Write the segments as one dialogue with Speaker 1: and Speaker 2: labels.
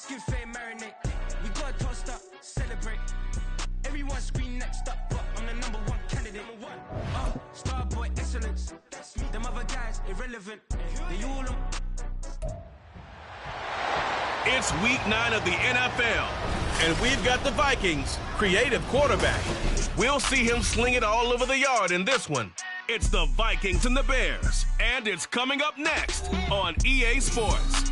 Speaker 1: Skin fade marinate. We got tossed up, celebrate. Everyone scream next up, but I'm the #1 candidate. Starboy excellence. Them other guys irrelevant. They all on.
Speaker 2: It's week 9 of the NFL, and we've got the Vikings' creative quarterback. We'll see him sling it all over the yard in this one. It's the Vikings and the Bears, and it's coming up next on EA Sports.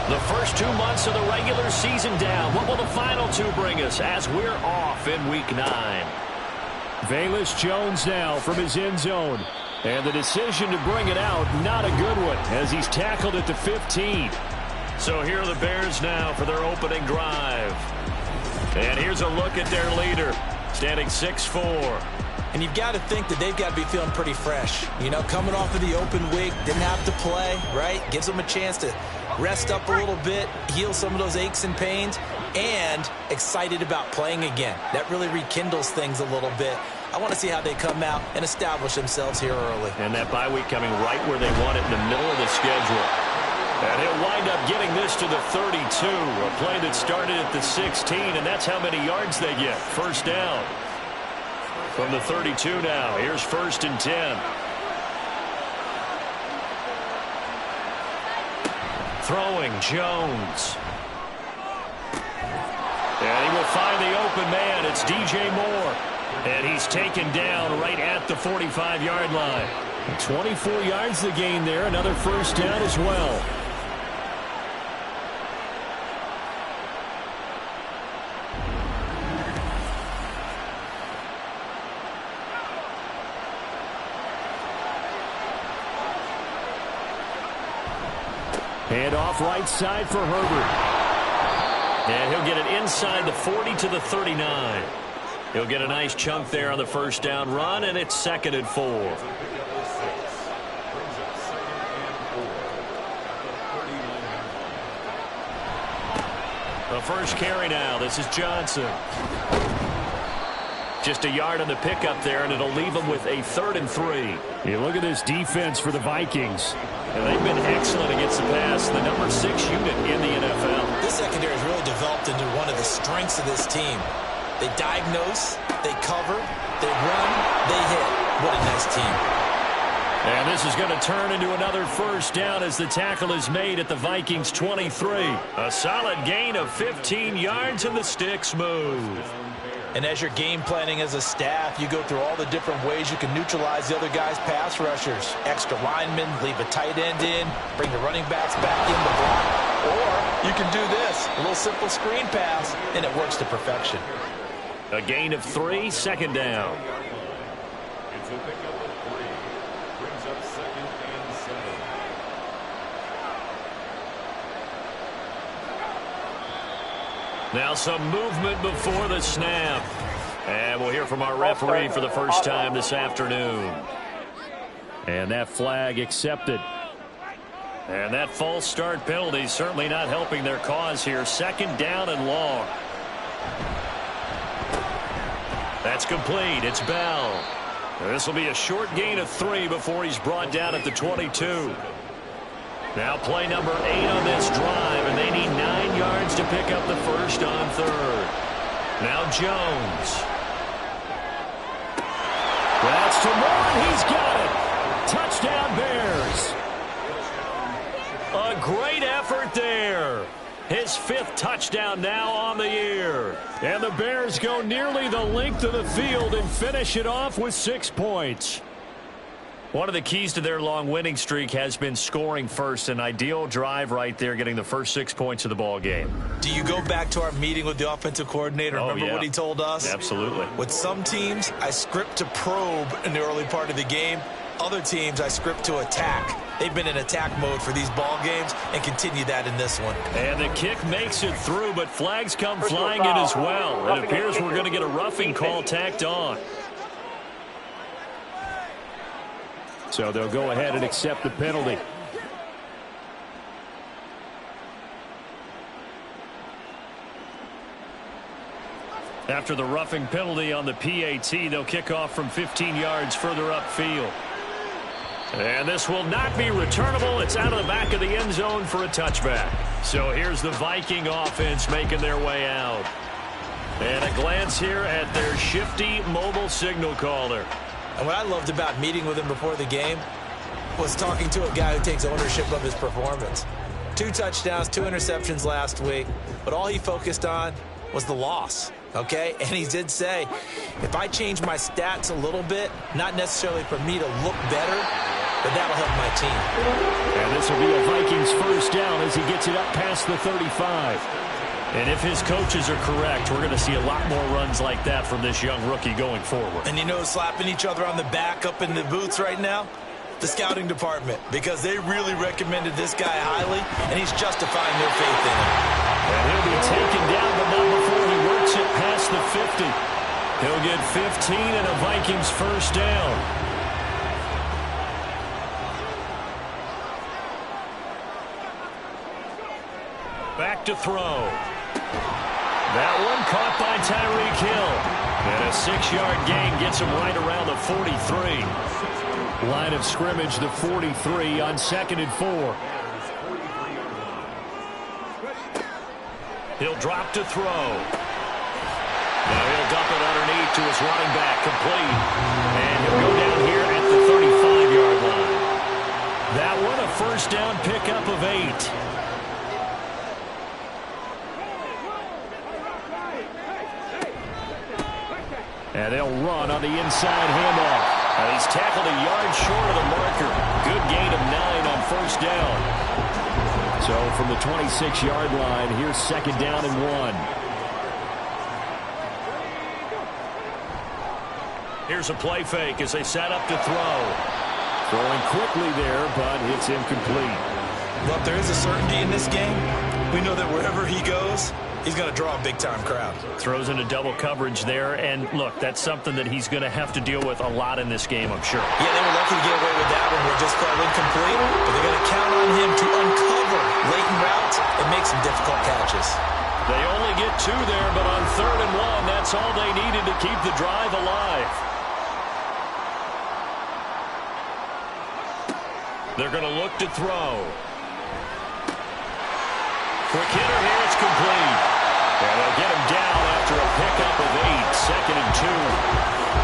Speaker 3: The first 2 months of the regular season down. What will the final 2 bring us as we're off in week 9?
Speaker 4: Velus Jones now from his end zone. And the decision to bring it out, not a good one, as he's tackled at the 15.
Speaker 3: So here are the Bears now for their opening drive. And here's a look at their leader, standing 6'4".
Speaker 5: And you've got to think that they've got to be feeling pretty fresh. You know, coming off of the open week, didn't have to play, right? Gives them a chance to rest up a little bit, heal some of those aches and pains, and excited about playing again. That really rekindles things a little bit. I want to see how they come out and establish themselves here early.
Speaker 3: And that bye week coming right where they want it in the middle of the schedule. And he'll wind up getting this to the 32, a play that started at the 16, and that's how many yards they get. First down. From the 32 now, here's 1st and 10. Throwing Jones. And he will find the open man. It's DJ Moore. And he's taken down right at the 45-yard line.
Speaker 4: 24 yards to gain there. Another first down as well. Hand off right side for Herbert.
Speaker 3: And he'll get it inside the 40 to the 39. He'll get a nice chunk there on the first down run, and it's 2nd and 4. The first carry now. This is Johnson. Just a yard on the pickup there, and it'll leave them with a 3rd and 3.
Speaker 4: You look at this defense for the Vikings.
Speaker 3: And they've been excellent against the pass, the #6 unit in the NFL.
Speaker 5: This secondary has really developed into one of the strengths of this team. They diagnose, they cover, they run, they hit. What a nice team.
Speaker 3: And this is going to turn into another first down as the tackle is made at the Vikings 23. A solid gain of 15 yards, and the sticks move.
Speaker 5: And as you're game planning as a staff, you go through all the different ways you can neutralize the other guy's pass rushers. Extra linemen, leave a tight end in, bring the running backs back in the block. Or you can do this, a little simple screen pass, and it works to perfection.
Speaker 3: A gain of 3, 2nd down.
Speaker 6: It's a pickup of 3. Brings up 2nd and 7.
Speaker 3: Now some movement before the snap. And we'll hear from our referee for the first time this afternoon.
Speaker 4: And that flag accepted.
Speaker 3: And that false start penalty certainly not helping their cause here. 2nd down and long. That's complete. It's Bell. This will be a short gain of 3 before he's brought down at the 22. Now play number 8 on this drive, and they need 9 yards to pick up the first on 3rd. Now Jones.
Speaker 4: That's to Moore. He's got it. Touchdown Bears.
Speaker 3: A great effort there. His 5th touchdown now on the year.
Speaker 4: And the Bears go nearly the length of the field and finish it off with 6 points.
Speaker 3: One of the keys to their long winning streak has been scoring first. An ideal drive right there, getting the first 6 points of the ball game.
Speaker 5: Do you go back to our meeting with the offensive coordinator? Remember what he told us?
Speaker 3: Absolutely.
Speaker 5: With some teams, I script to probe in the early part of the game. Other teams, I script to attack. They've been in attack mode for these ball games and continue that in this one.
Speaker 3: And the kick makes it through, but flags come flying in as well. It appears we're going to get a roughing call tacked on.
Speaker 4: So they'll go ahead and accept the penalty. After the roughing penalty on the PAT, they'll kick off from 15 yards further upfield. And this will not be returnable. It's out of the back of the end zone for a touchback. So here's the Viking offense making their way out. And a glance here at their shifty mobile signal caller.
Speaker 5: And what I loved about meeting with him before the game was talking to a guy who takes ownership of his performance. 2 touchdowns, 2 interceptions last week, but all he focused on was the loss, okay? And he did say, if I change my stats a little bit, not necessarily for me to look better, but that'll help my team.
Speaker 4: And this will be a Vikings first down as he gets it up past the 35. And if his coaches are correct, we're going to see a lot more runs like that from this young rookie going forward.
Speaker 5: And you know, slapping each other on the back up in the booths right now? The scouting department, because they really recommended this guy highly, and he's justifying their faith in him.
Speaker 4: And he'll be taken down, but not before he works it past the 50. He'll get 15 and a Vikings first down. Back to throw. That one caught by Tyreek Hill. And a 6-yard gain gets him right around the 43. Line of scrimmage, the 43 on 2nd and 4. He'll drop to throw. Now he'll dump it underneath to his running back, complete. And he'll go down here at the 35-yard line. That one a first down pickup of 8. And they'll run on the inside handoff. And he's tackled a yard short of the marker. Good gain of 9 on first down. So from the 26-yard line, here's 2nd down and 1. Here's a play fake as they set up to throw. Throwing quickly there, but it's incomplete.
Speaker 5: Well, if there is a certainty in this game, we know that wherever he goes, he's going to draw a big-time crowd.
Speaker 4: Throws into double coverage there, and look, that's something that he's going to have to deal with a lot in this game, I'm sure.
Speaker 5: Yeah, they were lucky to get away with that one. We're just called incomplete, but they're going to count on him to uncover latent routes and make some difficult catches.
Speaker 4: They only get 2 there, but on 3rd and 1, that's all they needed to keep the drive alive. They're going to look to throw. Quick hitter here, it's complete. And they'll get him down after a pickup of 8, 2nd and 2.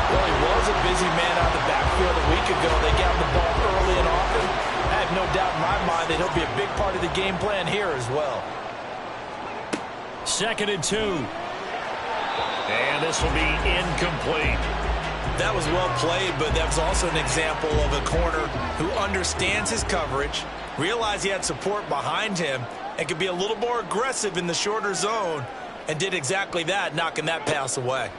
Speaker 5: Well, he was a busy man out of the backfield a week ago. They got him the ball early and often. I have no doubt in my mind that he'll be a big part of the game plan here as well.
Speaker 4: 2nd and 2. And this will be incomplete.
Speaker 5: That was well played, but that was also an example of a corner who understands his coverage, realized he had support behind him, and could be a little more aggressive in the shorter zone, and did exactly that, knocking that pass away.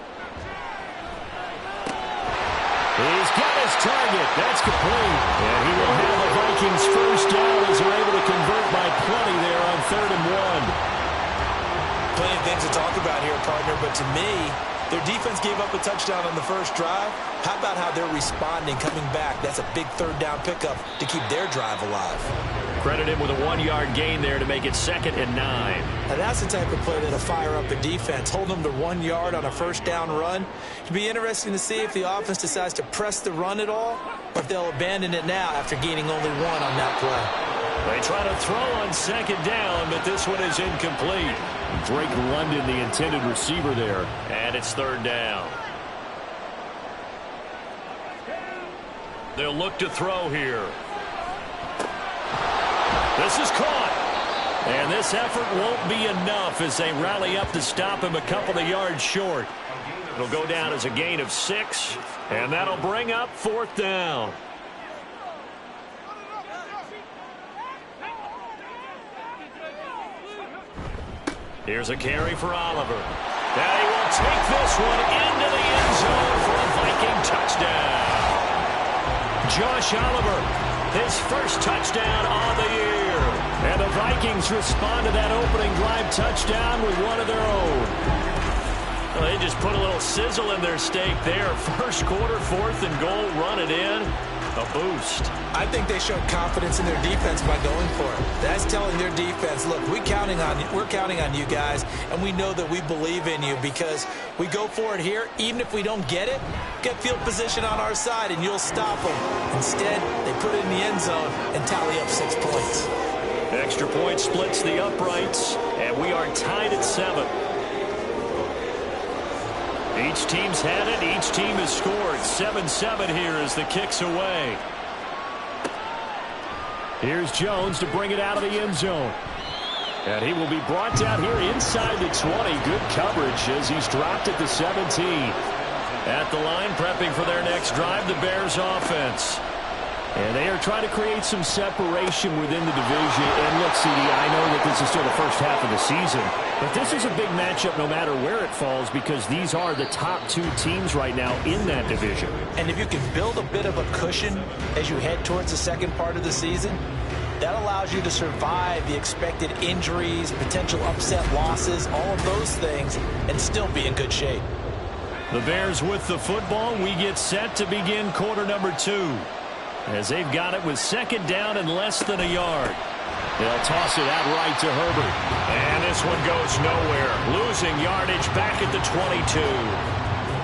Speaker 4: He's got his target. That's complete. And he will have the Vikings first down as they're able to convert by plenty there on 3rd and 1.
Speaker 5: Plenty of things to talk about here, partner, but to me, their defense gave up a touchdown on the first drive. How about how they're responding, coming back? That's a big 3rd down pickup to keep their drive alive.
Speaker 4: Credit him with a 1-yard gain there to make it 2nd and 9.
Speaker 5: Now that's the type of play that'll fire up a defense. Hold them to 1 yard on a first down run. It'll be interesting to see if the offense decides to press the run at all, or if they'll abandon it now after gaining only 1 on that play.
Speaker 4: They try to throw on 2nd down, but this one is incomplete. Drake London, the intended receiver there. And it's 3rd down. They'll look to throw here. This is caught. And this effort won't be enough as they rally up to stop him a couple of yards short. It'll go down as a gain of 6, and that'll bring up 4th down. Here's a carry for Oliver. And he will take this one into the end zone for a Viking touchdown. Josh Oliver, his first touchdown on the year. And the Vikings respond to that opening drive touchdown with one of their own. Well, they just put a little sizzle in their steak there. First quarter, 4th and goal, run it in.
Speaker 3: a boost.
Speaker 5: I think they showed confidence in their defense by going for it. That's telling their defense, look, we're counting on you guys, and we know that we believe in you because we go for it here. Even if we don't get it, get field position on our side, and you'll stop them. Instead, they put it in the end zone and tally up 6 points.
Speaker 3: Extra point splits the uprights, and we are tied at 7. Each team's had it. Each team has scored. 7-7 here as the kick's away. Here's Jones to bring it out of the end zone. And he will be brought down here inside the 20. Good coverage as he's dropped at the 17. At the line, prepping for their next drive, the Bears offense. And they are trying to create some separation within the division. And look, CD, I know that this is still the first half of the season, but this is a big matchup no matter where it falls because these are the top 2 teams right now in that division.
Speaker 5: And if you can build a bit of a cushion as you head towards the second part of the season, that allows you to survive the expected injuries, potential upset losses, all of those things, and still be in good shape.
Speaker 3: The Bears with the football. We get set to begin quarter number 2. As they've got it with second down and less than a yard. They'll toss it out right to Herbert. And this one goes nowhere. Losing yardage back at the 22.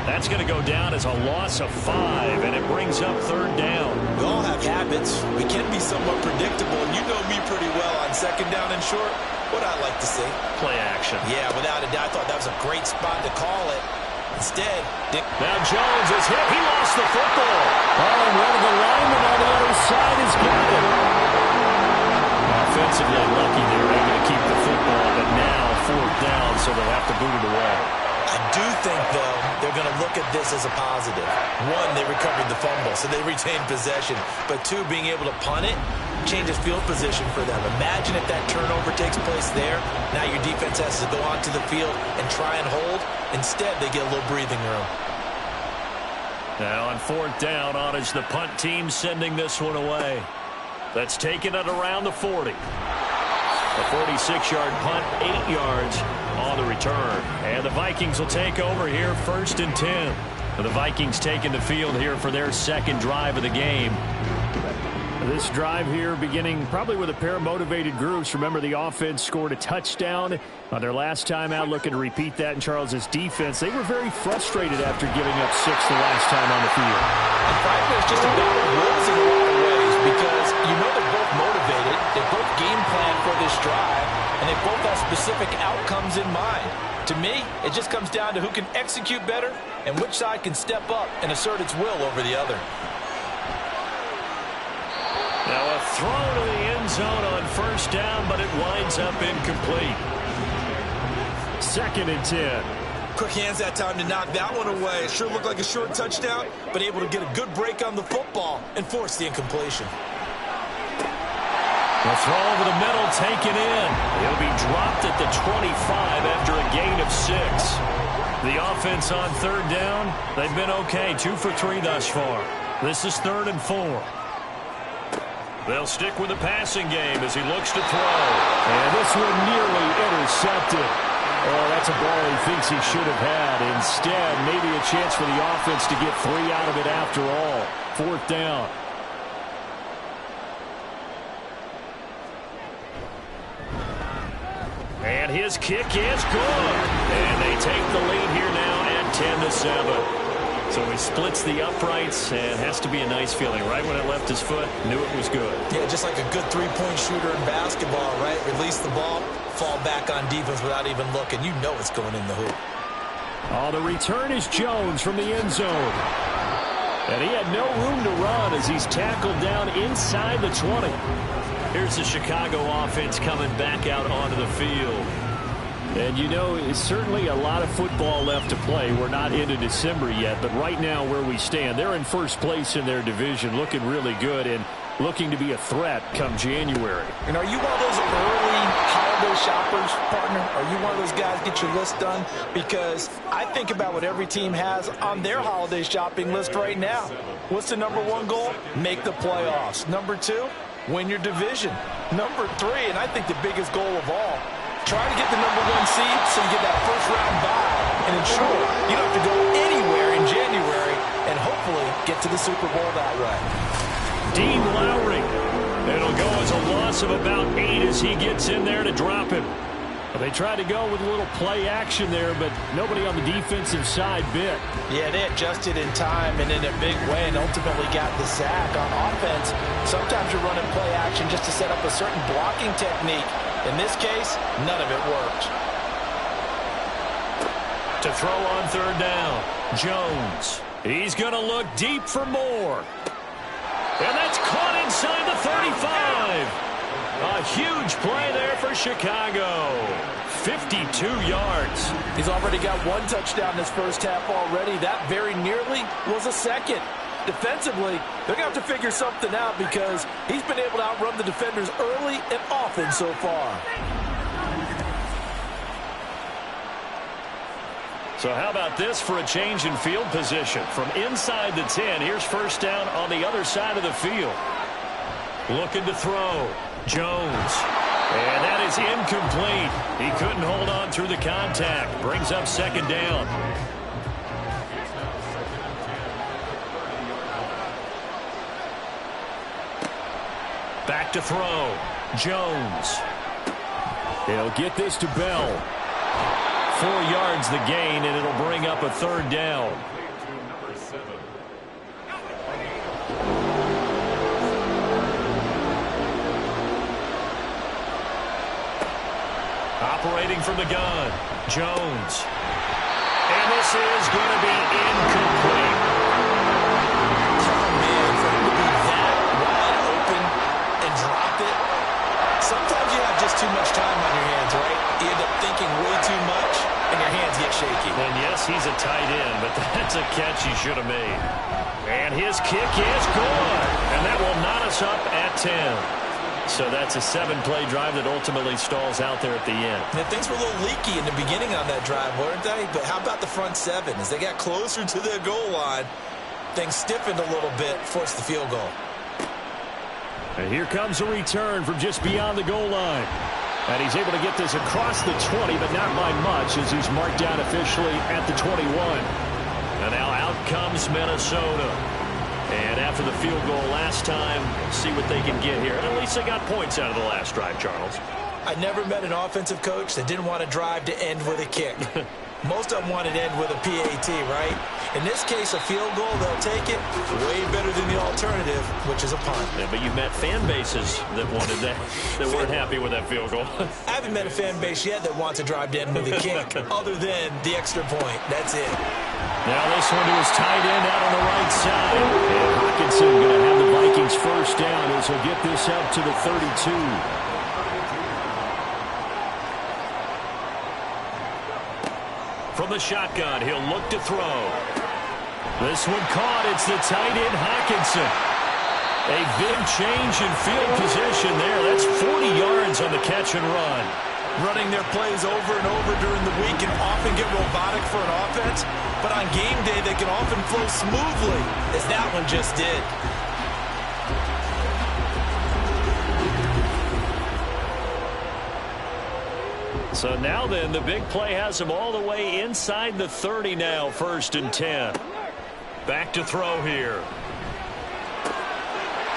Speaker 3: That's going to go down as a loss of 5, and it brings up third down.
Speaker 5: We all have habits. We can be somewhat predictable, and you know me pretty well on second down and short. What I like to see.
Speaker 3: Play action.
Speaker 5: Yeah, without a doubt. I thought that was a great spot to call it. Instead,
Speaker 3: now Jones is hit. He lost the football. Oh, and one of the linemen on the other side is got it. Offensively lucky they were able to keep the football, but now fourth down, so they'll have to boot it away.
Speaker 5: I do think, though, they're going to look at this as a positive. 1, they recovered the fumble, so they retained possession. But 2, being able to punt it changes field position for them. Imagine if that turnover takes place there. Now your defense has to go onto the field and try and hold. Instead, they get a little breathing room.
Speaker 3: Now on fourth down, on is the punt team sending this one away. That's taken it around the 40. A 46-yard punt, 8 yards on the return. And the Vikings will take over here first and 10. The Vikings taking the field here for their second drive of the game. This drive here beginning probably with a pair of motivated groups. Remember, the offense scored a touchdown on their last time out. Looking to repeat that in Charles's defense. They were very frustrated after giving up 6 the last time on the field.
Speaker 5: And frankly, it's just a battle of wills in a lot of ways because you know they're both motivated. They both game plan for this drive, and they both have specific outcomes in mind. To me, it just comes down to who can execute better and which side can step up and assert its will over the other.
Speaker 3: Now a throw to the end zone on first down, but it winds up incomplete. Second and 10.
Speaker 5: Quick hands that time to knock that one away. It sure looked like a short touchdown, but able to get a good break on the football and force the incompletion.
Speaker 3: The throw over the middle taken in. It'll be dropped at the 25 after a gain of 6. The offense on third down, they've been okay. 2 for 3 thus far. This is 3rd and 4. They'll stick with the passing game as he looks to throw. And this one nearly intercepted. Oh, that's a ball he thinks he should have had. Instead, maybe a chance for the offense to get 3 out of it after all. 4th down. And his kick is good. And they take the lead here now at 10-7. So he splits the uprights, and has to be a nice feeling. Right when it left his foot, knew it was good.
Speaker 5: Yeah, just like a good three-point shooter in basketball, right? Release the ball, fall back on defense without even looking. You know it's going in the hoop.
Speaker 3: Oh, the return is Jones from the end zone. And he had no room to run as he's tackled down inside the 20. Here's the Chicago offense coming back out onto the field. And, you know, it's certainly a lot of football left to play. We're not into December yet, but right now where we stand, they're in first place in their division, looking really good and looking to be a threat come January.
Speaker 5: And are you one of those early holiday shoppers, partner? Are you one of those guys get your list done? Because I think about what every team has on their holiday shopping list right now. What's the number 1 goal? Make the playoffs. Number 2, win your division. Number 3, and I think the biggest goal of all, try to get the number 1 seed so you get that first-round bye and ensure you don't have to go anywhere in January and hopefully get to the Super Bowl that way.
Speaker 3: Dean Lowry. It'll go as a loss of about 8 as he gets in there to drop him. Well, they tried to go with a little play action there, but nobody on the defensive side bit.
Speaker 5: Yeah, they adjusted in time and in a big way and ultimately got the sack. On offense, sometimes you're running play action just to set up a certain blocking technique. In this case, none of it worked.
Speaker 3: To throw on third down, Jones. He's going to look deep for more. And that's caught inside the 35. A huge play there for Chicago. 52 yards.
Speaker 5: He's already got 1 touchdown this first half already. That very nearly was a second. Defensively, they're going to have to figure something out because he's been able to outrun the defenders early and often so far.
Speaker 3: So how about this for a change in field position? From inside the 10, here's first down on the other side of the field. Looking to throw. Jones. And that is incomplete. He couldn't hold on through the contact. Brings up second down. Back to throw. Jones. He'll get this to Bell. 4 yards the gain, and it'll bring up a third down. Operating from the gun, Jones. And this is going to be incomplete.
Speaker 5: Oh, man, for him to be that wide open and drop it. Sometimes you have just too much time on your hands, right? You end up thinking way too much, and your hands get shaky.
Speaker 3: And yes, he's a tight end, but that's a catch he should have made. And his kick is good. And that will knot us up at 10. So that's a 7-play drive that ultimately stalls out there at the end.
Speaker 5: And things were a little leaky in the beginning on that drive, weren't they? But how about the front 7? As they got closer to their goal line, things stiffened a little bit, forced the field goal.
Speaker 3: And here comes a return from just beyond the goal line. And he's able to get this across the 20, but not by much as he's marked down officially at the 21. And now out comes Minnesota. And after the field goal last time, see what they can get here. And at least they got points out of the last drive, Charles.
Speaker 5: I never met an offensive coach that didn't want to drive to end with a kick. Most of them wanted to end with a PAT, right? In this case, a field goal, they'll take it. Way better than the alternative, which is a punt.
Speaker 3: Yeah, but you met fan bases that wanted that, that weren't happy with that field goal.
Speaker 5: I haven't met a fan base yet that wants to drive to end with a kick, other than the extra point. That's it.
Speaker 3: Now this one to his tight end out on the right side. And Hawkinson going to have the Vikings first down as he'll get this up to the 32. From the shotgun, he'll look to throw. This one caught. It's the tight end, Hawkinson. A big change in field position there. That's 40 yards on the catch and run.
Speaker 5: Running their plays over and over during the week can often get robotic for an offense, but on game day they can often flow smoothly, as that one just did.
Speaker 3: So now then, the big play has him all the way inside the 30 now, 1st and 10. Back to throw here.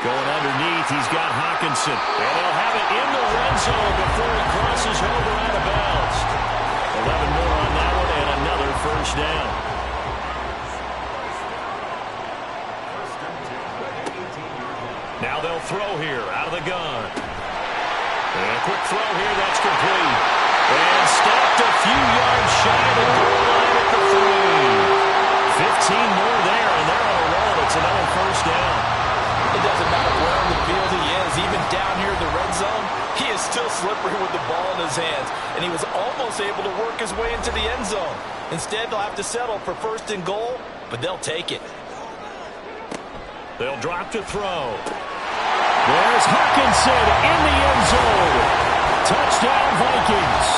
Speaker 3: Going underneath, he's got Hawkinson. And he'll have it in the red zone before he crosses over out of bounds. 11 more on that one and another first down. Now they'll throw here out of the gun. And a quick throw here, that's complete. And stopped a few yards shy of the goal line at the 3. 15 more there, and they're on a roll. It's another first down.
Speaker 5: It doesn't matter where on the field he is. Even down here in the red zone, he is still slippery with the ball in his hands. And he was almost able to work his way into the end zone. Instead, they'll have to settle for 1st and goal, but they'll take it.
Speaker 3: They'll drop to throw. There's Hawkinson in the end zone. Touchdown, Vikings.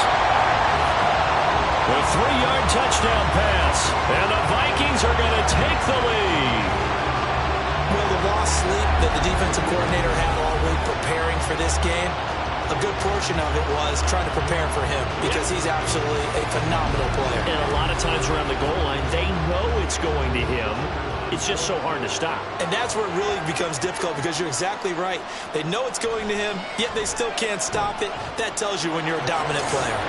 Speaker 3: A 3-yard touchdown pass. And the Vikings are going to take the lead.
Speaker 5: Well, the lost sleep that the defensive coordinator had all week preparing for this game, a good portion of it was trying to prepare for him because he's absolutely a phenomenal player.
Speaker 3: And a lot of times around the goal line, they know it's going to him. it's just so hard to stop.
Speaker 5: And that's where it really becomes difficult because you're exactly right. They know it's going to him, yet they still can't stop it. That tells you when you're a dominant player.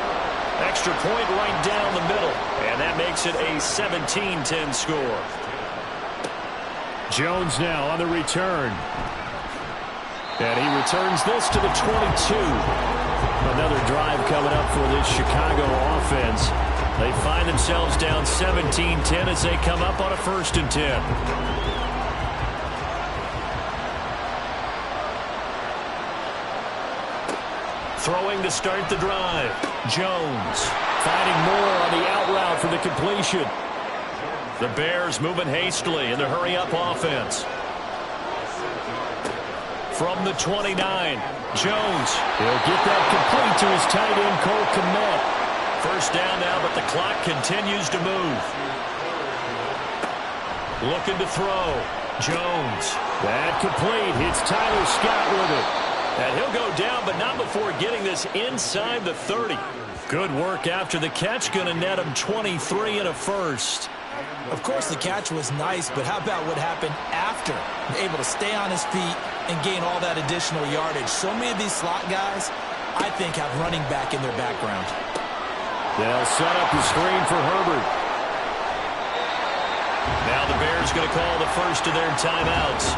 Speaker 3: Extra point right down the middle, and that makes it a 17-10 score. Jones now on the return. And he returns this to the 22. Another drive coming up for this Chicago offense. They find themselves down 17-10 as they come up on a 1st and 10. Throwing to start the drive. Jones finding more on the out route for the completion. The Bears moving hastily in the hurry-up offense. From the 29, Jones. He'll get that complete to his tight end, Cole Kmet. 1st down now, but the clock continues to move. Looking to throw. Jones. That complete. Hits Tyler Scott with it. And he'll go down, but not before getting this inside the 30. Good work after the catch. Going to net him 23 and a 1st.
Speaker 5: Of course, the catch was nice, but how about what happened after? Able to stay on his feet and gain all that additional yardage. So many of these slot guys, I think, have running back in their background.
Speaker 3: They'll set up the screen for Herbert. Now the Bears going to call the first of their timeouts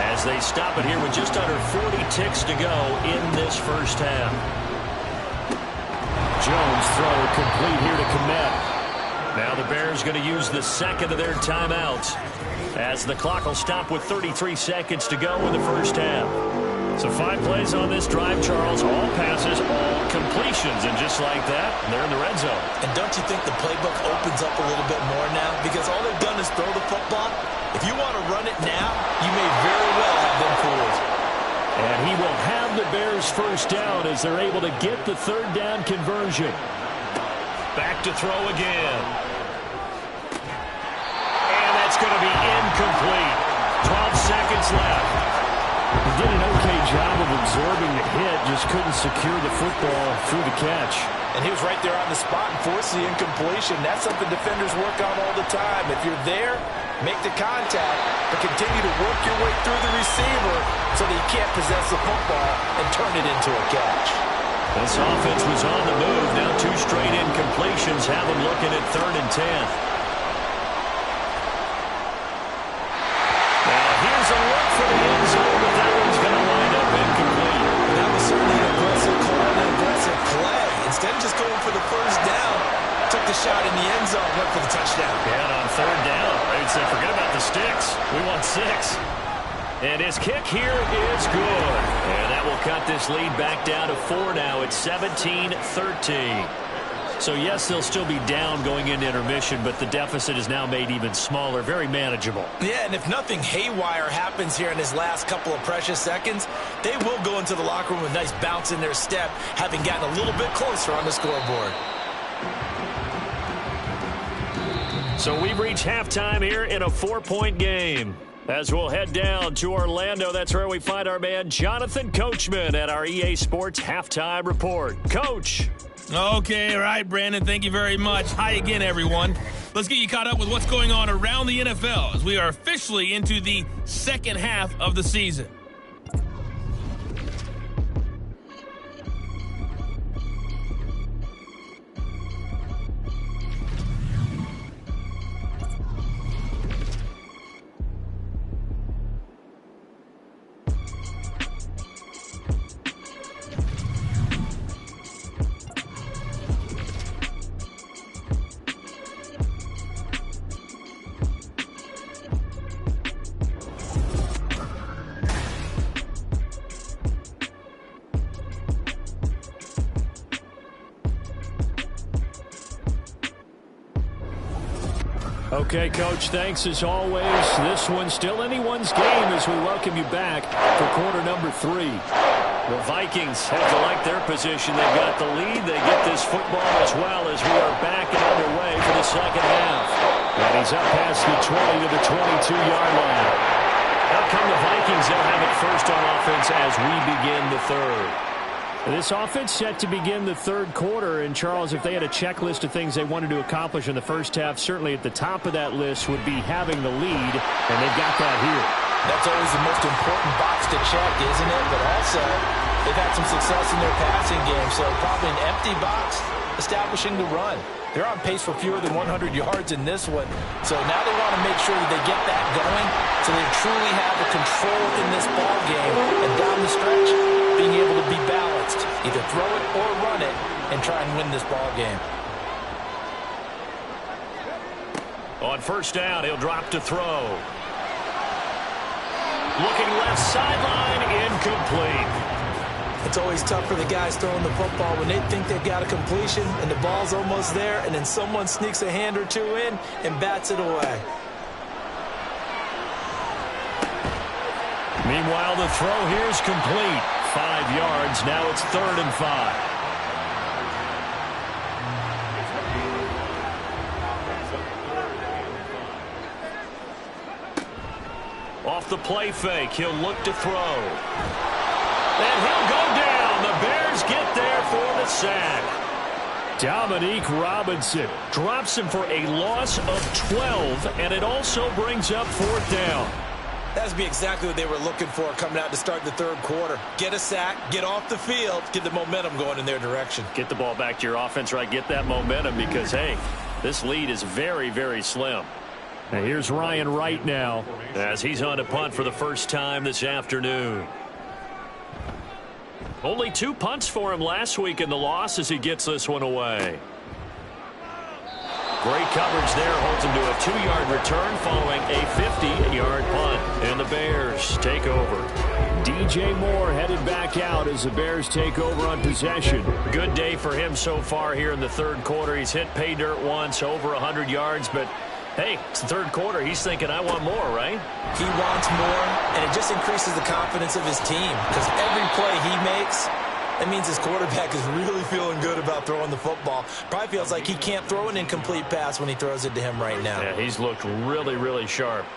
Speaker 3: as they stop it here with just under 40 ticks to go in this 1st half. Jones throw complete here to Kmet. Now the Bears going to use the 2nd of their timeouts as the clock will stop with 33 seconds to go in the 1st half. So 5 plays on this drive, Charles. All passes, all completions. And just like that, they're in the red zone.
Speaker 5: And don't you think the playbook opens up a little bit more now? Because all they've done is throw the football. If you want to run it now, you may very well have been fooled.
Speaker 3: And he will have the Bears 1st down as they're able to get the 3rd down conversion. Back to throw again. And that's going to be incomplete. 12 seconds left.
Speaker 4: He did an okay job of absorbing the hit, just couldn't secure the football through the catch.
Speaker 5: And he was right there on the spot and forced the incompletion. That's something defenders work on all the time. If you're there, make the contact, but continue to work your way through the receiver so that you can't possess the football and turn it into a catch.
Speaker 3: This offense was on the move. Now 2 straight incompletions have them looking at 3rd and 10. Now here's a look for the end zone, but that one's going to wind up incomplete.
Speaker 5: That was certainly an aggressive call and an aggressive play. Instead of just going for the 1st down, took the shot in the end zone, went for the touchdown.
Speaker 3: And on 3rd down, they said, forget about the sticks. We want 6. And his kick here is good. And that will cut this lead back down to 4 now. It's 17-13. So, yes, they'll still be down going into intermission, but the deficit is now made even smaller, very manageable.
Speaker 5: Yeah, and if nothing haywire happens here in his last couple of precious seconds, they will go into the locker room with a nice bounce in their step, having gotten a little bit closer on the scoreboard.
Speaker 3: So we've reached halftime here in a 4-point game. As we'll head down to Orlando, that's where we find our man Jonathan Coachman at our EA Sports Halftime Report. Coach.
Speaker 7: Okay, all right, Brandon, thank you very much. Hi again, everyone. Let's get you caught up with what's going on around the NFL as we are officially into the 2nd half of the season.
Speaker 3: Okay, Coach, thanks as always. This one's still anyone's game as we welcome you back for quarter number 3. The Vikings have to like their position. They've got the lead. They get this football as well as we are back and underway for the 2nd half. And he's up past the 20 to the 22-yard line. Out come the Vikings. They'll have it first on offense as we begin the 3rd. This offense set to begin the third quarter, and Charles, if they had a checklist of things they wanted to accomplish in the first half, certainly at the top of that list would be having the lead, and they've got that here.
Speaker 5: That's always the most important box to check, isn't it? But also, they've had some success in their passing game, so probably an empty box establishing the run. They're on pace for fewer than 100 yards in this one, so now they want to make sure that they get that going so they truly have the control in this ball game, and down the stretch, being able to be balanced, either throw it or run it, and try and win this ball game.
Speaker 3: On first down, he'll drop to throw. Looking left sideline, incomplete.
Speaker 5: It's always tough for the guys throwing the football when they think they've got a completion and the ball's almost there, and then someone sneaks a hand or two in and bats it away.
Speaker 3: Meanwhile, the throw here is complete. 5 yards. Now it's 3rd and 5. Off the play fake, he'll look to throw. And he'll go down. The Bears get there for the sack. Dominique Robinson drops him for a loss of 12, and it also brings up 4th down.
Speaker 5: That's be exactly what they were looking for coming out to start the third quarter. Get a sack, get off the field, get the momentum going in their direction.
Speaker 3: Get the ball back to your offense, right? Get that momentum because, hey, this lead is very, very slim. Now here's Ryan Wright now as he's on to punt for the first time this afternoon. Only 2 punts for him last week in the loss as he gets this one away. Great coverage there, holds him to a 2-yard return following a 50-yard punt. And the Bears take over. DJ Moore headed back out as the Bears take over on possession. Good day for him so far here in the third quarter. He's hit pay dirt once, over 100 yards, but hey, it's the third quarter. He's thinking, I want more, right?
Speaker 5: He wants more, and it just increases the confidence of his team because every play he makes, that means his quarterback is really feeling good about throwing the football. Probably feels like he can't throw an incomplete pass when he throws it to him right now.
Speaker 3: Yeah, he's looked really, really sharp.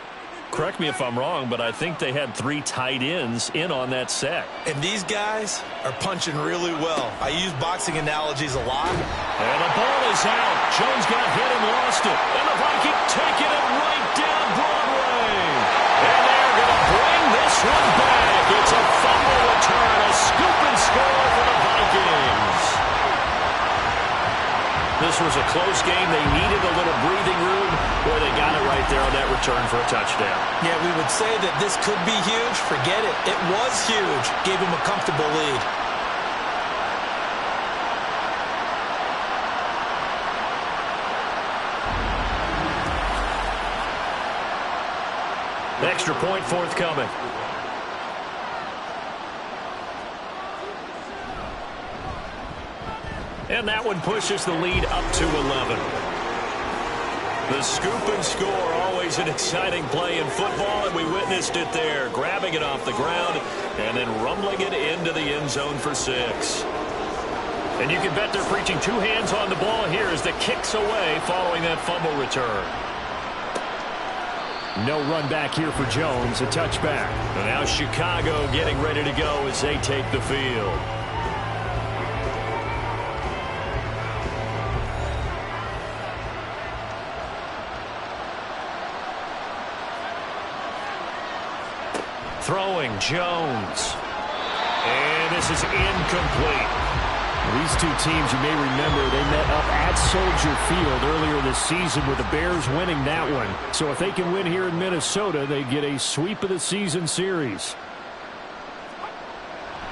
Speaker 3: Correct me if I'm wrong, but I think they had 3 tight ends in on that set.
Speaker 5: And these guys are punching really well. I use boxing analogies a lot.
Speaker 3: And the ball is out. Jones got hit and lost it. And the Vikings taking it right down Broadway. And they're going to bring this one back. It's a fumble return, a scoop and score for the Vikings. This was a close game. They needed a little breathing room. Boy, they got it right there on that return for a touchdown.
Speaker 5: Yeah, we would say that this could be huge. Forget it. It was huge. Gave him a comfortable lead.
Speaker 3: Extra point forthcoming. And that one pushes the lead up to 11. The scoop and score, always an exciting play in football, and we witnessed it there, grabbing it off the ground and then rumbling it into the end zone for 6. And you can bet they're preaching 2 hands on the ball here as the kick's away following that fumble return. No run back here for Jones, a touchback. And now Chicago getting ready to go as they take the field. Throwing Jones. And this is incomplete. These 2 teams, you may remember, they met up at Soldier Field earlier this season with the Bears winning that one. So if they can win here in Minnesota, they get a sweep of the season series.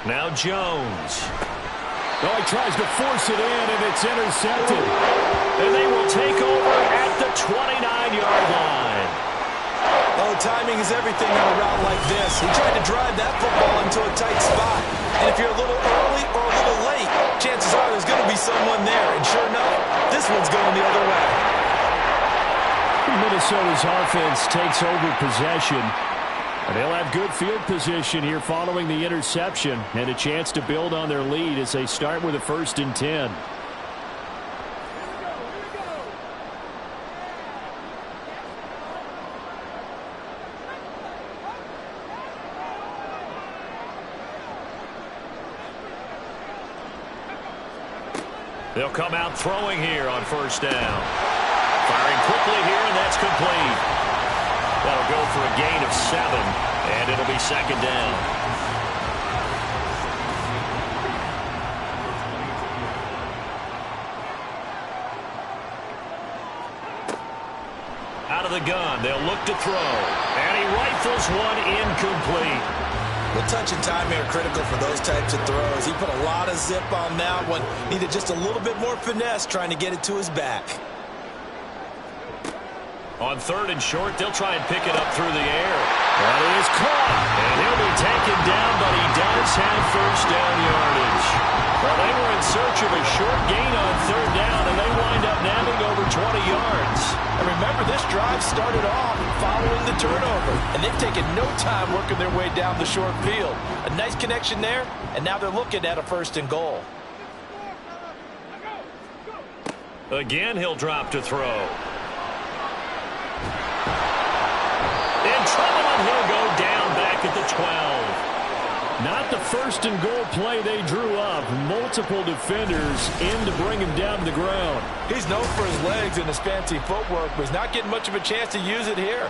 Speaker 3: Now Jones. Oh, he tries to force it in, and it's intercepted. And they will take over at the 29-yard line.
Speaker 5: Oh, timing is everything on a route like this. He tried to drive that football into a tight spot. And if you're a little early or a little late, chances are there's going to be someone there. And sure enough, this one's going the other way.
Speaker 3: Minnesota's offense takes over possession. And they'll have good field position here following the interception and a chance to build on their lead as they start with a 1st and 10. They'll come out throwing here on first down. Firing quickly here, and that's complete. That'll go for a gain of 7, and it'll be second down. Out of the gun, they'll look to throw. And he rifles one incomplete.
Speaker 5: The touch and time here critical for those types of throws. He put a lot of zip on that one. Needed just a little bit more finesse trying to get it to his back.
Speaker 3: On third and short, they'll try and pick it up through the air. That is caught. And he'll be taken down, but he does have first down yardage. Well, they were in search of a short gain on third down, and they wind up nabbing over 20 yards.
Speaker 5: And remember, this drive started off following the turnover, and they've taken no time working their way down the short field. A nice connection there, and now they're looking at a first and goal.
Speaker 3: Again, he'll drop to throw. In trouble, and he'll go down back at the 12.
Speaker 4: Not the first and goal play they drew up. Multiple defenders in to bring him down to the ground.
Speaker 5: He's known for his legs and his fancy footwork, but he's not getting much of a chance to use it here.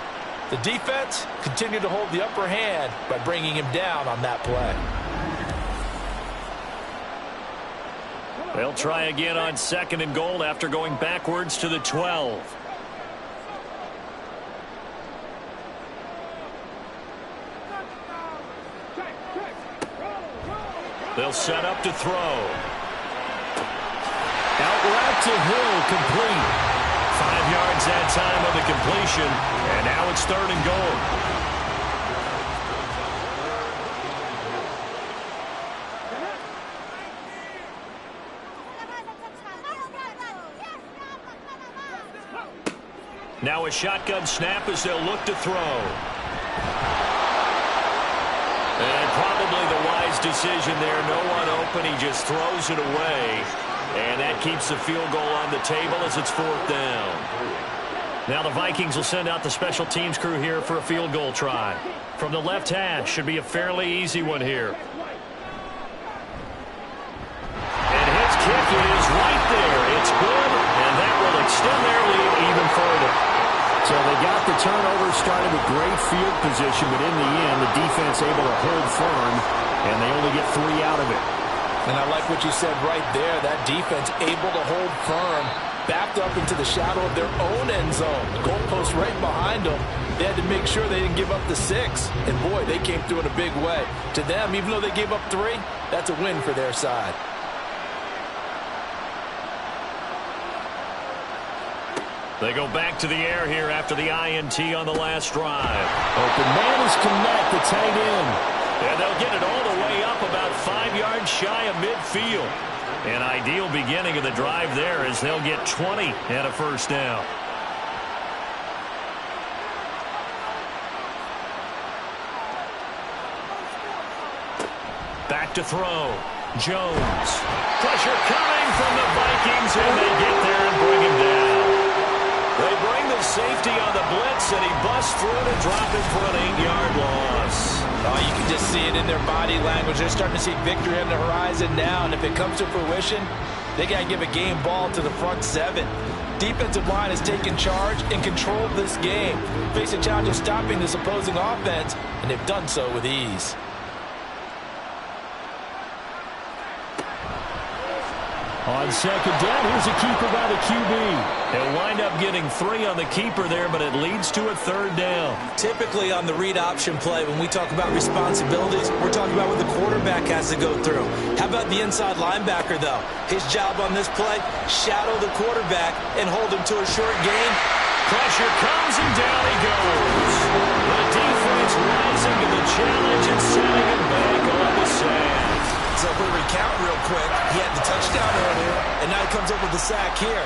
Speaker 5: The defense continued to hold the upper hand by bringing him down on that play.
Speaker 3: They'll try again on second and goal after going backwards to the 12. They'll set up to throw. Out route to Hill, complete. 5 yards that time on the completion, and now it's third and goal. Now a shotgun snap as they'll look to throw. And probably the wise decision there. No one open. He just throws it away. And that keeps the field goal on the table as it's fourth down. Now the Vikings will send out the special teams crew here for a field goal try. From the left hash, should be a fairly easy one here. And his kick is right there. It's good, and that will extend their lead even further.
Speaker 4: So they got the turnover, started with great field position, but in the end, the defense able to hold firm, and they only get 3 out of it.
Speaker 5: And I like what you said right there. That defense able to hold firm, backed up into the shadow of their own end zone. Goalpost right behind them. They had to make sure they didn't give up the 6. And, boy, they came through in a big way. To them, even though they gave up 3, that's a win for their side.
Speaker 3: They go back to the air here after the INT on the last drive.
Speaker 4: Open man is connect, the tight end.
Speaker 3: And they'll get it all the way up about 5 yards shy of midfield. An ideal beginning of the drive there as they'll get 20 and a first down. Back to throw. Jones. Pressure coming from the Vikings, and they get there and bring him down. They bring the safety on the blitz, and he busts through to drop him for an 8-yard loss.
Speaker 5: Oh, you can just see it in their body language. They're starting to see victory on the horizon now, and if it comes to fruition, they got to give a game ball to the front 7. Defensive line has taken charge and controlled this game. Face a challenge of stopping this opposing offense, and they've done so with ease.
Speaker 4: On second down, here's a keeper by the QB.
Speaker 3: He'll wind up getting 3 on the keeper there, but it leads to a third down.
Speaker 5: Typically on the read option play, when we talk about responsibilities, we're talking about what the quarterback has to go through. How about the inside linebacker, though? His job on this play, shadow the quarterback and hold him to a short gain.
Speaker 3: Pressure comes, and down he goes. The defense rising to the challenge and setting him back on the sand.
Speaker 5: So if we recount real quick, he had the touchdown earlier, and now he comes up with the sack here.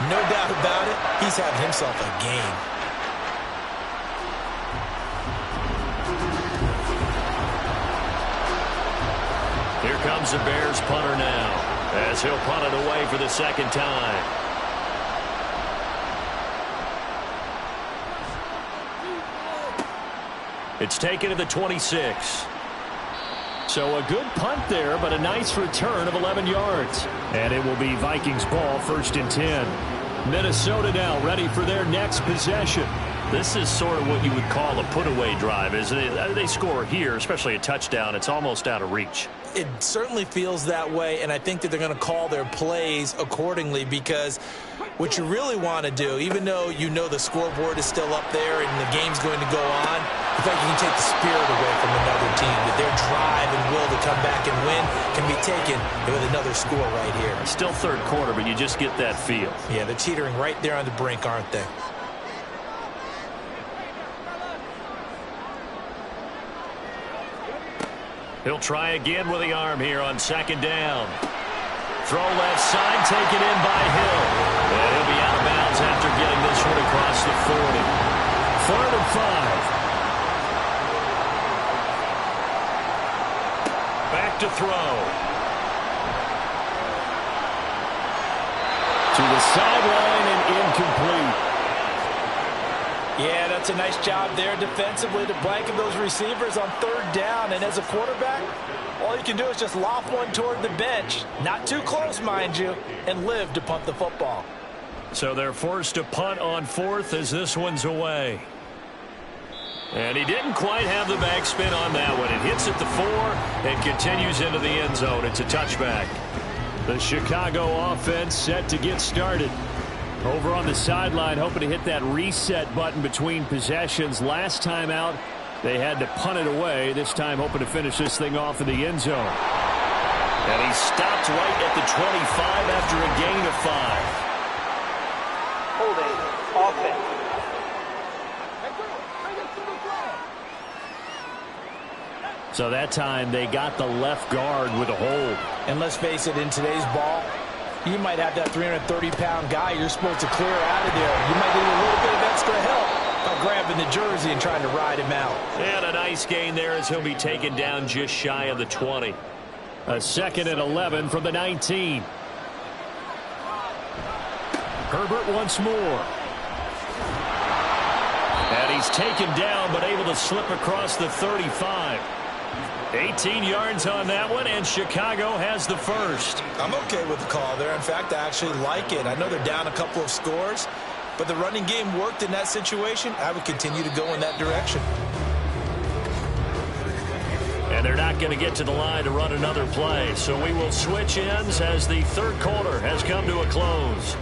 Speaker 5: No doubt about it, he's having himself a game.
Speaker 3: Here comes the Bears punter now, as he'll punt it away for the second time. It's taken to the 26. So a good punt there, but a nice return of 11 yards. And it will be Vikings ball, 1st and 10. Minnesota now ready for their next possession. This is sort of what you would call a put-away drive, isn't it? They score here, especially a touchdown. It's almost out of reach.
Speaker 5: It certainly feels that way, and I think that they're going to call their plays accordingly, because what you really want to do, even though you know the scoreboard is still up there and the game's going to go on, in fact, you can take the spirit away from another team, that their drive and will to come back and win can be taken with another score right here.
Speaker 3: Still third quarter, but you just get that feel.
Speaker 5: Yeah, they're teetering right there on the brink, aren't they?
Speaker 3: He'll try again with the arm here on 2nd down. Throw left side, taken in by Hill. And he'll be out of bounds after getting this one across the 40. 3rd and 5. Back to throw. To the sideline and incomplete.
Speaker 5: Yeah, that's a nice job there defensively to blanket those receivers on 3rd down. And as a quarterback, all you can do is just lob one toward the bench. Not too close, mind you, and live to punt the football.
Speaker 3: So they're forced to punt on 4th as this one's away. And he didn't quite have the backspin on that one. It hits at the 4 and continues into the end zone. It's a touchback. The Chicago offense set to get started. Over on the sideline, hoping to hit that reset button between possessions. Last time out, they had to punt it away. This time, hoping to finish this thing off in the end zone. And he stopped right at the 25 after a gain of 5.
Speaker 5: Holding offense.
Speaker 3: So that time, they got the left guard with a hold.
Speaker 5: And let's face it, in today's ball, you might have that 330-pound guy you're supposed to clear out of there. You might need a little bit of extra help by grabbing the jersey and trying to ride him out.
Speaker 3: And a nice gain there as he'll be taken down just shy of the 20. A 2nd and 11 from the 19. Herbert once more. And he's taken down but able to slip across the 35. 18 yards on that one, and Chicago has the first.
Speaker 5: I'm okay with the call there. In fact, I actually like it. I know they're down a couple of scores, but the running game worked in that situation. I would continue to go in that direction.
Speaker 3: And they're not going to get to the line to run another play, so we will switch ends as the 3rd quarter has come to a close.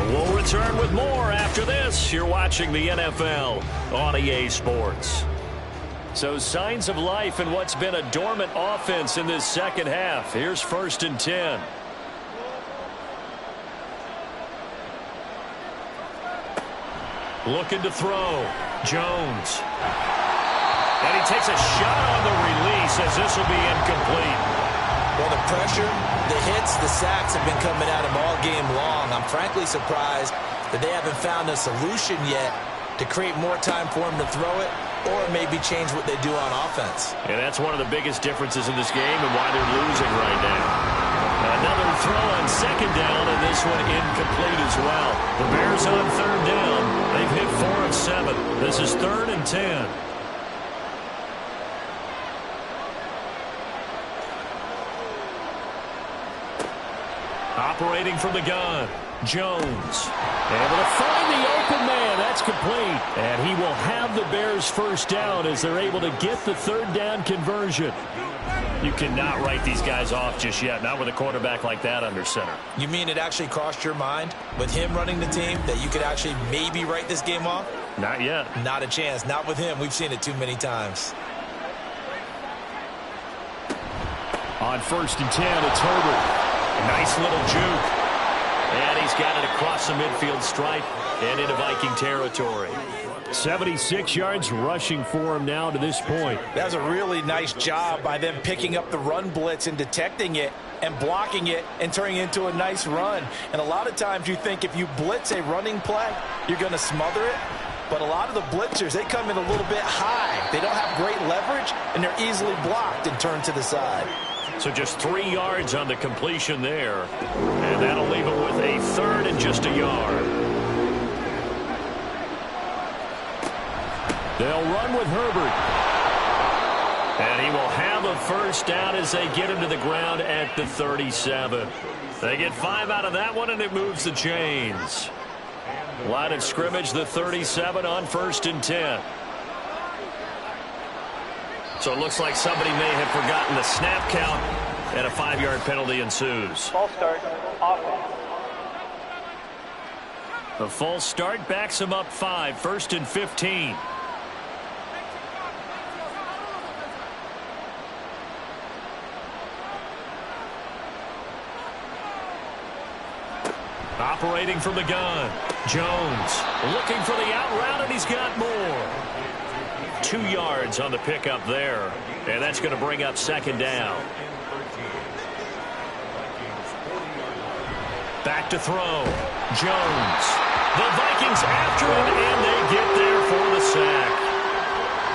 Speaker 3: We'll return with more after this. You're watching the NFL on EA Sports. So signs of life in what's been a dormant offense in this 2nd half. Here's 1st and 10. Looking to throw. Jones. And he takes a shot on the release as this will be incomplete.
Speaker 5: Well, the pressure, the hits, the sacks have been coming at him all game long. I'm frankly surprised that they haven't found a solution yet to create more time for him to throw it, or maybe change what they do on offense.
Speaker 3: And that's one of the biggest differences in this game and why they're losing right now. Another throw on 2nd down, and this one incomplete as well. The Bears on 3rd down. They've hit 4 of 7. This is 3rd and 10. Operating from the gun, Jones. Able to find the open man. That's complete. And he will have the Bears first down as they're able to get the 3rd down conversion. You cannot write these guys off just yet, not with a quarterback like that under center.
Speaker 5: You mean it actually crossed your mind with him running the team that you could actually maybe write this game off?
Speaker 3: Not yet.
Speaker 5: Not a chance. Not with him. We've seen it too many times.
Speaker 3: On 1st and 10, it's Herbert. A nice little juke. And he's got it across the midfield stripe and into Viking territory. 76 yards rushing for him now to this point.
Speaker 5: That was a really nice job by them picking up the run blitz and detecting it and blocking it and turning it into a nice run. And a lot of times you think if you blitz a running play, you're going to smother it. But a lot of the blitzers, they come in a little bit high. They don't have great leverage, and they're easily blocked and turned to the side.
Speaker 3: So just 3 yards on the completion there. And that'll leave it with a 3rd and just a yard. They'll run with Herbert. And he will have a first down as they get him to the ground at the 37. They get 5 out of that one, and it moves the chains. Line of scrimmage, the 37 on 1st and 10. So it looks like somebody may have forgotten the snap count, and a 5-yard penalty ensues.
Speaker 8: False start, offense.
Speaker 3: The false start backs him up 5, 1st and 15. Operating from the gun. Jones looking for the out route, and he's got more. 2 yards on the pickup there. And that's going to bring up 2nd down. Back to throw. Jones. The Vikings after him, and they get there for the sack.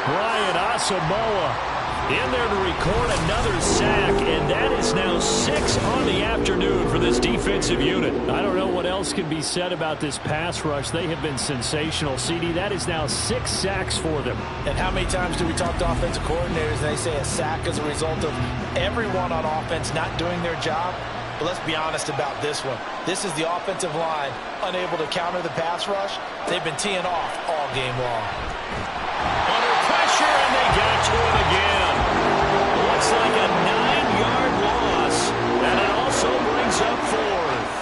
Speaker 3: Brian Asamoah in there to record another sack, and that is now 6 on the afternoon for this defensive unit.
Speaker 4: I don't know what else can be said about this pass rush. They have been sensational, CD. That is now 6 sacks for them.
Speaker 5: And how many times do we talk to offensive coordinators and they say a sack is a result of everyone on offense not doing their job? But let's be honest about this one. This is the offensive line unable to counter the pass rush. They've been teeing off all game long.
Speaker 3: Under pressure, and they get to it again. Looks like a 9-yard loss, and it also brings up 4th.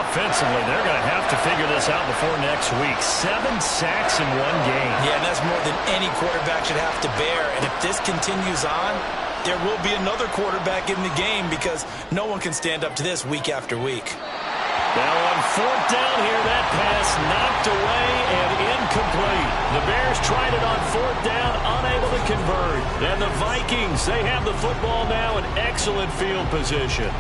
Speaker 4: Offensively, they're going to have to figure this out before next week. 7 sacks in 1 game.
Speaker 5: Yeah, and that's more than any quarterback should have to bear. And if this continues on, there will be another quarterback in the game because no one can stand up to this week after week.
Speaker 3: Now on 4th down here, that pass knocked away and incomplete. The Bears tried it on 4th down, unable to convert. And the Vikings, they have the football now in excellent field position.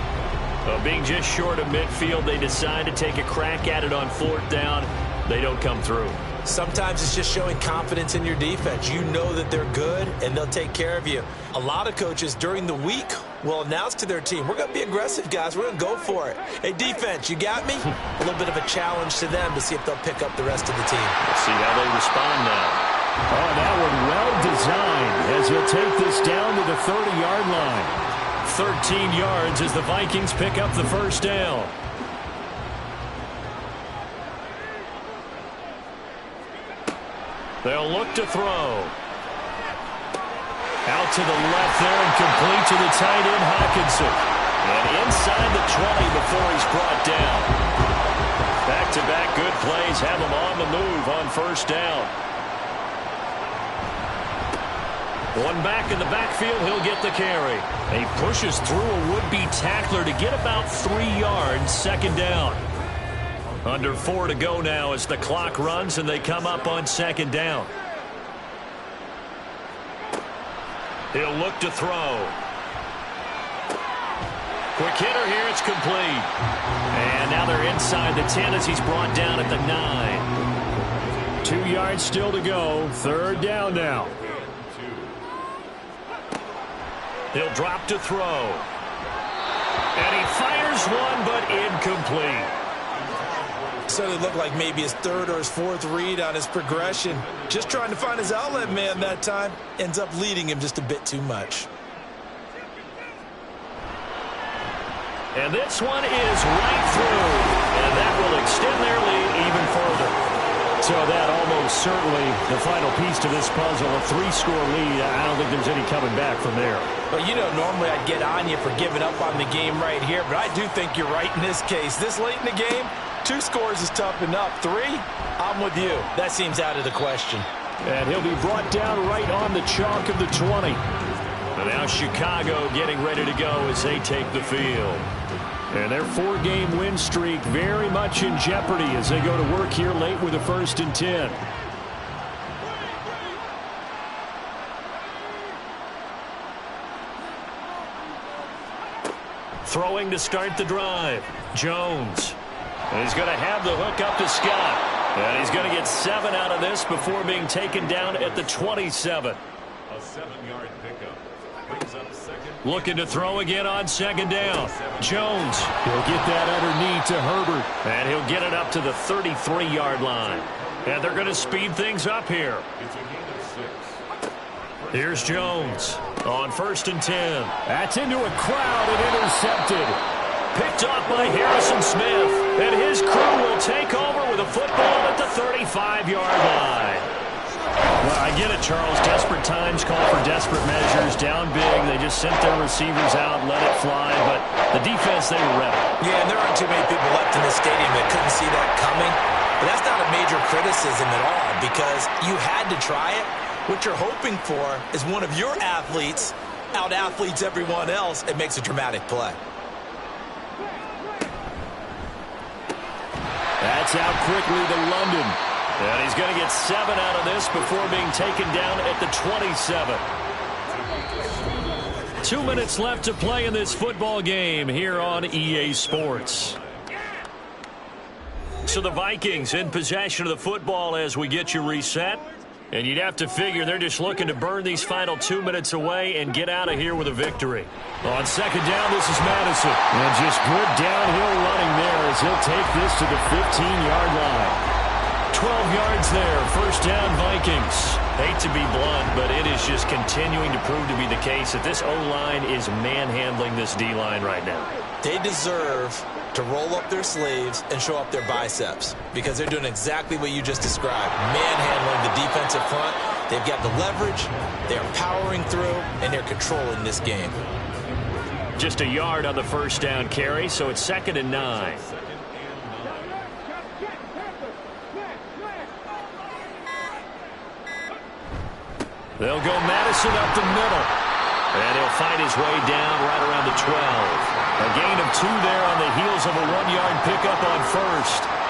Speaker 3: Being just short of midfield, they decide to take a crack at it on 4th down. They don't come through.
Speaker 5: Sometimes it's just showing confidence in your defense. You know that they're good, and they'll take care of you. A lot of coaches during the week will announce to their team, we're going to be aggressive, guys. We're going to go for it. Hey, defense, you got me? A little bit of a challenge to them to see if they'll pick up the rest of the team.
Speaker 3: Let's see how they respond now.
Speaker 4: Oh, that one well designed as he'll take this down to the 30-yard line.
Speaker 3: 13 yards as the Vikings pick up the first down. They'll look to throw. Out to the left there and complete to the tight end, Hawkinson. And inside the 20 before he's brought down. Back-to-back good plays have him on the move on 1st down. One back in the backfield, he'll get the carry. He pushes through a would-be tackler to get about 3 yards, 2nd down. Under 4 to go now as the clock runs and they come up on 2nd down. He'll look to throw. Quick hitter here, it's complete. And now they're inside the 10 as he's brought down at the 9.
Speaker 4: 2 yards still to go. 3rd down now.
Speaker 3: He'll drop to throw. And he fires one, but incomplete.
Speaker 5: So it looked like maybe his 3rd or his 4th read on his progression. Just trying to find his outlet man that time. Ends up leading him just a bit too much.
Speaker 3: And this one is right through. And that will extend their lead even further.
Speaker 4: So that almost certainly the final piece to this puzzle, a 3-score lead. I don't think there's any coming back from there.
Speaker 5: Well, you know, normally I'd get on you for giving up on the game right here, but I do think you're right in this case. This late in the game, 2 scores is tough enough. 3, I'm with you. That seems out of the question.
Speaker 4: And he'll be brought down right on the chalk of the 20.
Speaker 3: And now Chicago getting ready to go as they take the field.
Speaker 4: And their 4-game win streak very much in jeopardy as they go to work here late with a 1st and 10.
Speaker 3: Throwing to start the drive. Jones. And he's going to have the hook up to Scott. And he's going to get 7 out of this before being taken down at the 27.
Speaker 6: A 7-yard pickup. Brings up 2nd.
Speaker 3: Looking to throw again on 2nd down. Jones.
Speaker 4: He'll get that underneath to Herbert.
Speaker 3: And he'll get it up to the 33-yard line. And they're going to speed things up here.
Speaker 6: It's a gain of 6.
Speaker 3: Here's Jones on 1st and 10. That's into a crowd and intercepted. Picked off by Harrison Smith, and his crew will take over with a football at the 35-yard line. Well, I get it, Charles. Desperate times call for desperate measures. Down big, they just sent their receivers out, let it fly, but the defense, they were ready.
Speaker 5: Yeah, and there aren't too many people left in this stadium that couldn't see that coming. But that's not a major criticism at all because you had to try it. What you're hoping for is one of your athletes out-athletes everyone else and makes a dramatic play.
Speaker 3: That's out quickly to London. And he's going to get 7 out of this before being taken down at the 27. 2 minutes left to play in this football game here on EA Sports. So the Vikings in possession of the football as we get you reset. And you'd have to figure they're just looking to burn these final 2 minutes away and get out of here with a victory. On 2nd down, this is Madison. And just good downhill running there as he'll take this to the 15-yard line. 12 yards there, 1st down Vikings. Hate to be blunt, but it is just continuing to prove to be the case that this O-line is manhandling this D-line right now.
Speaker 5: They deserve to roll up their sleeves and show up their biceps because they're doing exactly what you just described, manhandling the defensive front. They've got the leverage, they're powering through, and they're controlling this game.
Speaker 3: Just a yard on the 1st down carry, so it's 2nd and 9. They'll go Madison up the middle. And he'll find his way down right around the 12. A gain of 2 there on the heels of a 1-yard pickup on 1st.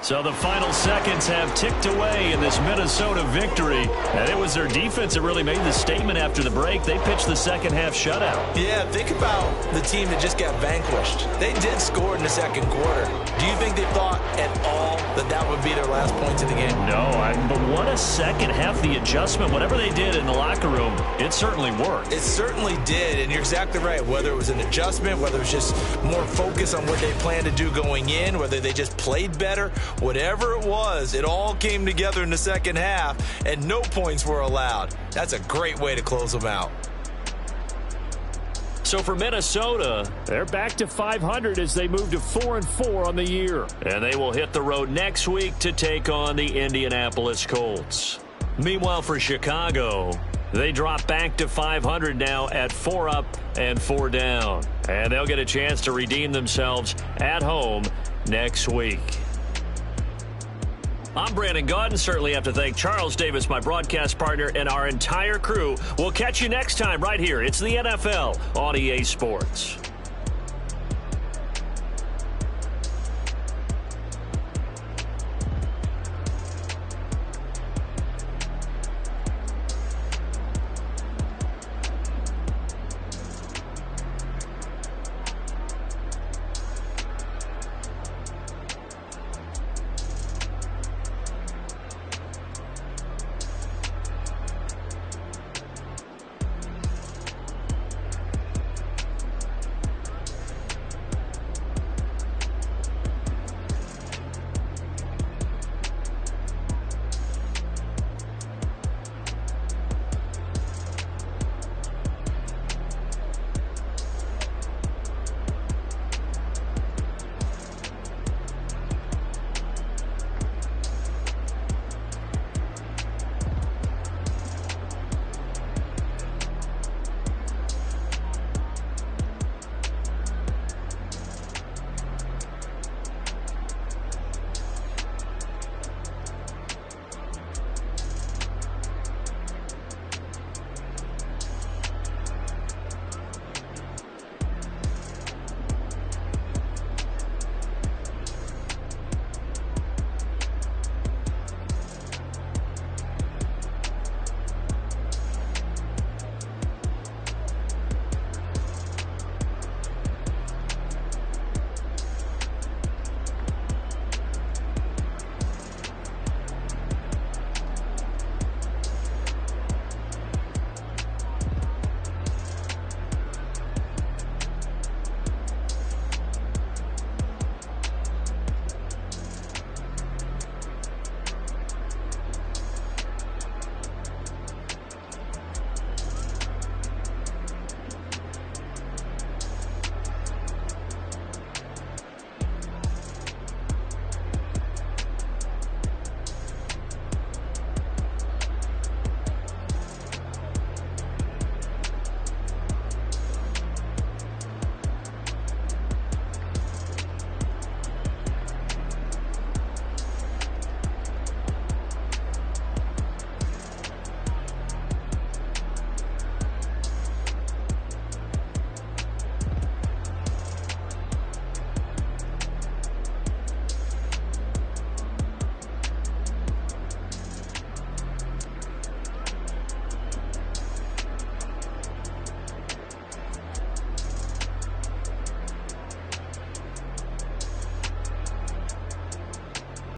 Speaker 3: So the final seconds have ticked away in this Minnesota victory. And it was their defense that really made the statement after the break. They pitched the second half shutout.
Speaker 5: Yeah, think about the team that just got vanquished. They did score in the 2nd quarter. Do you think they thought at all that that would be their last points of the game?
Speaker 3: No, but what a second half. The adjustment, whatever they did in the locker room, it certainly worked.
Speaker 5: It certainly did, and you're exactly right. Whether it was an adjustment, whether it was just more focus on what they planned to do going in, whether they just played better, whatever it was, it all came together in the second half, and no points were allowed. That's a great way to close them out.
Speaker 3: So for Minnesota, they're back to 500 as they move to 4-4 on the year. And they will hit the road next week to take on the Indianapolis Colts. Meanwhile, for Chicago, they drop back to 500 now at 4 up and 4 down. And they'll get a chance to redeem themselves at home next week. I'm Brandon Gaudin. Certainly have to thank Charles Davis, my broadcast partner, and our entire crew. We'll catch you next time right here. It's the NFL on EA Sports.